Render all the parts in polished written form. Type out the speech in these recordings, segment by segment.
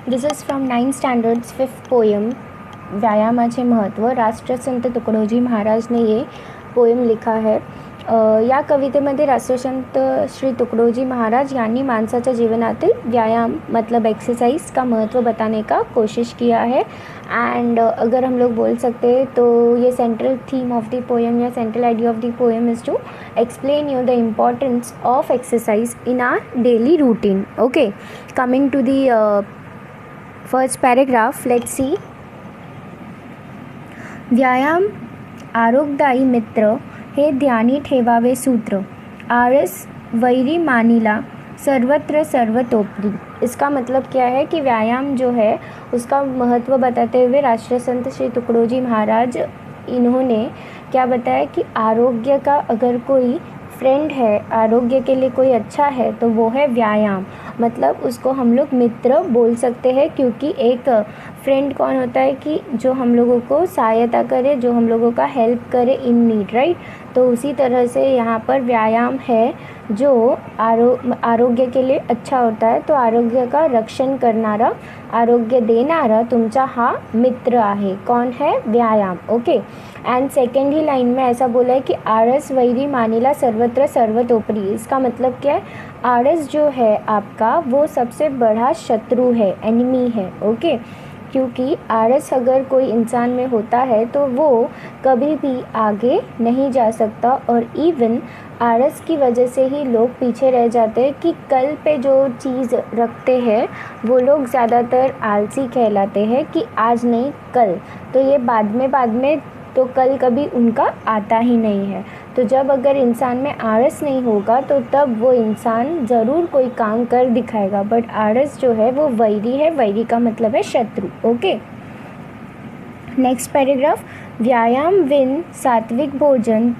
This is from 9th standards 5th poem व्यायामाचे महत्त्व. राष्ट्रसंत तुकडोजी महाराज ने ये पोएम लिखा है. या कवितेमध्ये राष्ट्रसंत श्री तुकडोजी महाराज यांनी माणसाच्या जीवनातील व्यायाम मतलब एक्सरसाइज का महत्व बताने का कोशिश किया है. एंड अगर हम लोग बोल सकते हैं तो ये central theme of the poem या central idea of the poem is to explain you the importance of exercise in our daily routine. Okay, coming to the first paragraph, let's see. व्यायाम आरोग्यदायी मित्र हे ध्यानी ठेवावे सूत्र, आळस वैरी मानिला सर्वत्र सर्वतोपरी. इसका मतलब क्या है कि व्यायाम जो है उसका महत्व बताते हुए राष्ट्रसंत श्री तुकडोजी महाराज इन्होंने क्या बताया कि आरोग्य का अगर कोई फ्रेंड है, आरोग्य के लिए कोई अच्छा है तो वो है व्यायाम. मतलब उसको हम लोग मित्र बोल सकते हैं, क्योंकि एक फ्रेंड कौन होता है कि जो हम लोगों को सहायता करे, जो हम लोगों का हेल्प करे इन नीड, राइट. तो उसी तरह से यहाँ पर व्यायाम है जो आरोग्य के लिए अच्छा होता है. तो आरोग्य का रक्षण करणारा, आरोग्य देणारा तुमचा हा मित्र आहे. कौन है? व्यायाम. Okay. And second he line में ऐसा बोला है कि आळस वैरी मानिला सर्वत्र सर्वतोपरी. इसका मतलब क्या है? आळस जो है आपका वो सबसे बड़ा शत्रु है, एनिमी है. ओके. क्योंकि आळस अगर कोई इंसान में होता है तो वो कभी भी आगे नहीं जा सकता. और इवन आळस की वजह से ही लोग पीछे रह जाते हैं कि कल पे जो चीज़ रखते हैं वो लोग ज़्यादातर आलसी कहलाते हैं कि आज नहीं कल. तो ये बाद में तो कल कभी उनका आता ही नहीं है. तो जब अगर इंसान में आळस नहीं होगा तो तब वो इंसान ज़रूर कोई काम कर दिखाएगा. बट आळस जो है वो वैरी है. वैरी का मतलब है शत्रु. ओके. Next paragraph. व्यायाम विन सात्विक भोजन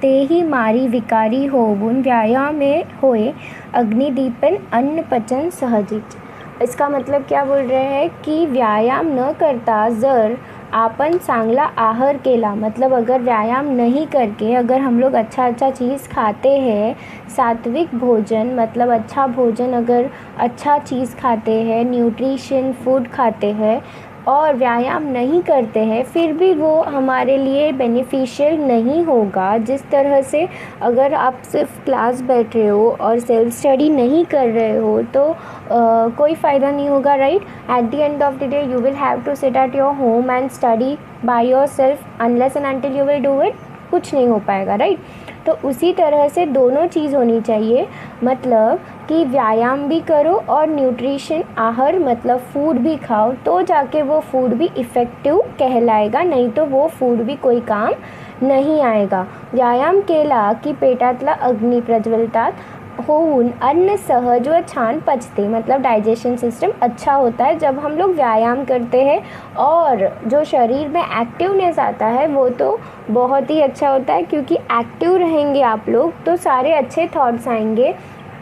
तेही मारी विकारी होऊन व्यायामे होय अग्निदीपन अन्न पचन सहजित. इसका मतलब क्या बोल रहे हैं कि व्यायाम न करता जर आपण चांगला आहार केला, मतलब अगर व्यायाम नहीं करके अगर हम लोग अच्छा चीज़ खाते हैं, सात्विक भोजन मतलब अच्छा भोजन, अगर अच्छा चीज़ खाते हैं, न्यूट्रिशन फूड खाते हैं और व्यायाम नहीं करते हैं, फिर भी वो हमारे लिए बेनिफिशियल नहीं होगा. जिस तरह से अगर आप सिर्फ क्लास बैठ रहे हो और सेल्फ स्टडी नहीं कर रहे हो तो कोई फ़ायदा नहीं होगा, right. At the end of the day you will have to sit at your home and study by yourself unless and until you will do it. कुछ नहीं हो पाएगा, राइट. तो उसी तरह से दोनों चीज़ होनी चाहिए. मतलब कि व्यायाम भी करो और न्यूट्रिशन आहार मतलब फूड भी खाओ, तो जाके वो फूड भी इफ़ेक्टिव कहलाएगा. नहीं तो वो फूड भी कोई काम नहीं आएगा. व्यायाम केला की पेटातला अग्नी प्रज्वलितात होऊन अन्न सहज व छान पचते. मतलब डाइजेशन सिस्टम अच्छा होता है जब हम लोग व्यायाम करते हैं. और जो शरीर में एक्टिवनेस आता है वो तो बहुत ही अच्छा होता है, क्योंकि एक्टिव रहेंगे आप लोग तो सारे अच्छे थॉट्स आएंगे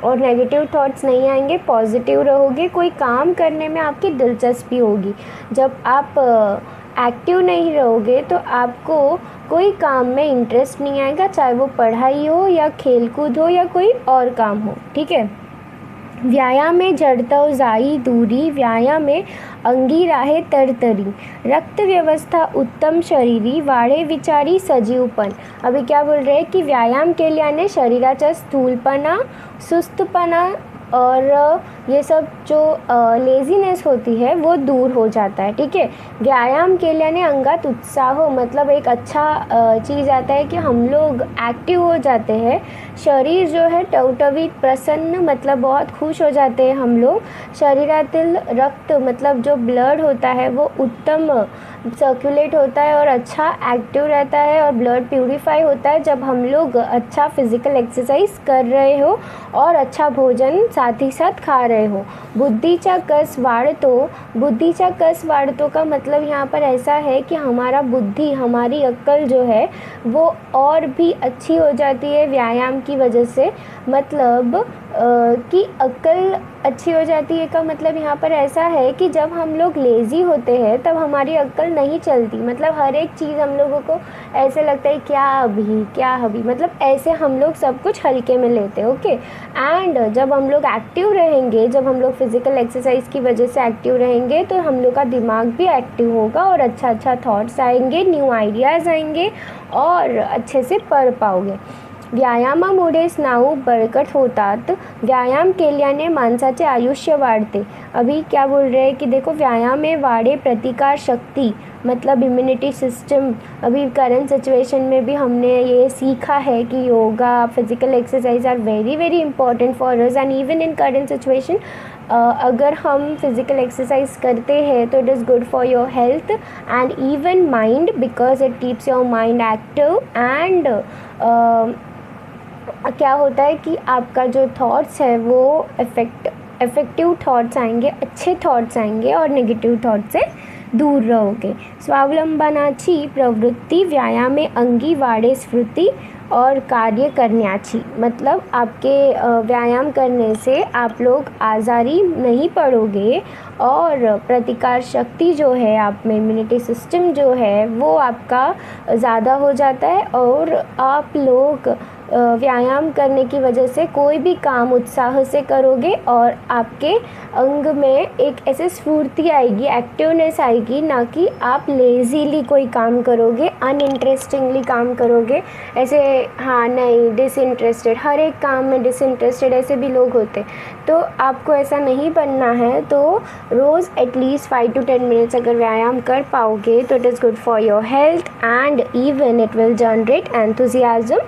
और नेगेटिव थॉट्स नहीं आएंगे. पॉजिटिव रहोगे, कोई काम करने में आपकी दिलचस्पी होगी. जब आप एक्टिव नहीं रहोगे तो आपको कोई काम में इंटरेस्ट नहीं आएगा, चाहे वो पढ़ाई हो या खेलकूद हो या कोई और काम हो. ठीक है. व्यायाम में जडतव जाई दूरी, व्यायाम में अंगी राहे तरतरी, रक्त व्यवस्था उत्तम शरीरी, वाढे विचारी सजीवपण. अभी क्या बोल रहे हैं कि व्यायाम केल्याने शरीराचा स्थूलपणा, सुस्तपणा और ये सब जो लेज़ीनेस होती है वो दूर हो जाता है. ठीक है. व्यायाम केल्याने अंगात उत्साह, मतलब एक अच्छा चीज़ आता है कि हम लोग एक्टिव हो जाते हैं. शरीर जो है टवटवीत प्रसन्न, मतलब बहुत खुश हो जाते हैं हम लोग. शरीरातील रक्त मतलब जो ब्लड होता है वो उत्तम सर्कुलेट होता है और अच्छा एक्टिव रहता है और ब्लड प्यूरिफाई होता है जब हम लोग अच्छा फिज़िकल एक्सरसाइज कर रहे हो और अच्छा भोजन साथ ही साथ खा रहे हो. बुद्धीचा कस वाढतो. बुद्धीचा कस वाढतो का मतलब यहाँ पर ऐसा है कि हमारा बुद्धि, हमारी अक्ल जो है वो और भी अच्छी हो जाती है व्यायाम की वजह से. मतलब कि अक्ल अच्छी हो जाती है का मतलब यहाँ पर ऐसा है कि जब हम लोग लेज़ी होते हैं तब हमारी अक्ल नहीं चलती, मतलब हर एक चीज़ हम लोगों को ऐसे लगता है क्या अभी, मतलब ऐसे हम लोग सब कुछ हल्के में लेते हैं। ओके, एंड जब हम लोग एक्टिव रहेंगे, जब हम लोग फिज़िकल एक्सरसाइज की वजह से एक्टिव रहेंगे तो हम लोग का दिमाग भी एक्टिव होगा और अच्छा थॉट्स आएंगे, न्यू आइडियाज़ आएंगे और अच्छे से पढ़ पाओगे। व्यायामामुळे स्नायू बळकट होतात, व्यायाम केल्याने माणसाचे आयुष्य वाढते। अभी क्या बोल रहे हैं कि देखो, व्यायाम में वाढे प्रतिकार शक्ति, मतलब इम्यूनिटी सिस्टम। अभी करंट सिचुएशन में भी हमने ये सीखा है कि yoga, physical exercise are very very important for us, and even in current situation अगर हम फिज़िकल एक्सरसाइज करते हैं तो it is good for your health and even mind, because it keeps your mind active. And क्या होता है कि आपका जो थॉट्स है वो इफ़ेक्टिव थॉट्स आएंगे, अच्छे थॉट्स आएंगे और नेगेटिव थॉट्स से दूर रहोगे। स्वावलंबनाची प्रवृत्ति, व्यायामे अंगी वाढे स्फूर्ति और कार्य करण्याची, मतलब आपके व्यायाम करने से आप लोग आज़ारी नहीं पड़ोगे और प्रतिकार शक्ति जो है आप में, इम्यूनिटी सिस्टम जो है वो आपका ज़्यादा हो जाता है और आप लोग व्यायाम करने की वजह से कोई भी काम उत्साह से करोगे और आपके अंग में एक ऐसे स्फूर्ति आएगी, एक्टिवनेस आएगी, ना कि आप लेज़ीली कोई काम करोगे, अनइंटरेस्टिंगली काम करोगे, ऐसे हाँ नहीं डिसइंटरेस्टेड, हर एक काम में डिसइंटरेस्टेड ऐसे भी लोग होते। तो आपको ऐसा नहीं बनना है, तो रोज़ एटलीस्ट 5 to 10 मिनट्स अगर व्यायाम कर पाओगे तो it is good for your health and even it will generate enthusiasm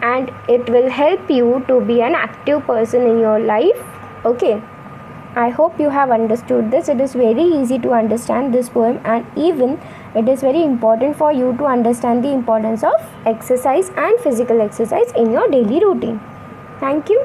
and it will help you to be an active person in your life. Okay, I hope you have understood this. It is very easy to understand this poem, and even it is very important for you to understand the importance of exercise and physical exercise in your daily routine. Thank you.